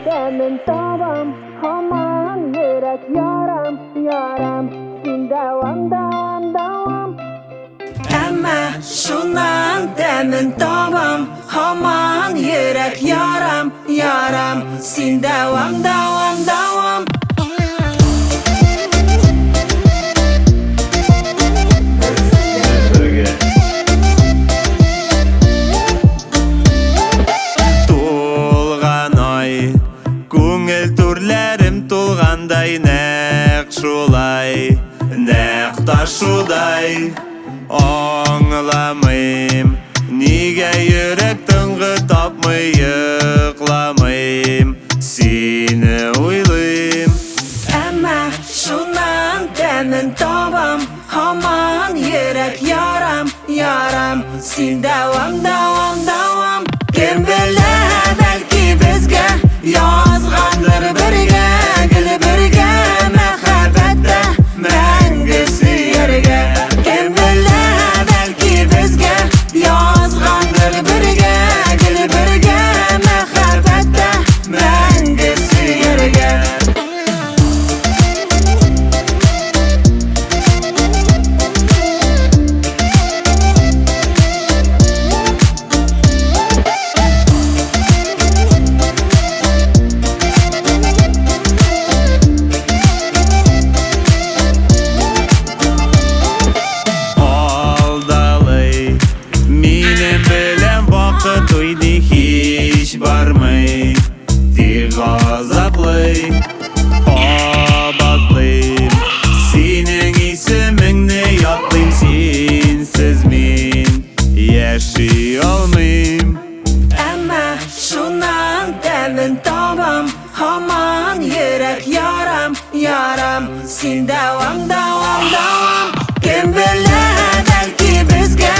Demin tavam haman yürek yaram yaram Sin devam devam devam Emme şundan demin tavam haman yürek yaram yaram Sin devam devam devam Күңел түрләрем тулгандай нәк шулай, нәк та шудай аңламыйм, нигә йөрәк тынгы тапмый йокламыйм, сине уйлыйм. Әмма шуннан тәмен табам, һаман йөрәк ярам, ярам, син дәвам, дәвам, дәвам. Кем белә, бәлки безгә язганлар бергә, гел бергә, мәхәббәттә мәңге сөяргә. Кем белә, бәлки безгә язганлар бергә, гел бергә, мәхәббәттә мәңге сөяргә. Туйды hiç barmay, тик газаплый, кабатлыйм, синең исемеңне ятлыйм, синсез мин яши алмыйм. Әмма шуннан тәмен табам, һаман йөрәк ярам, ярам, син дәвам, дәвам, дәвам. Кем белә, бәлки безгә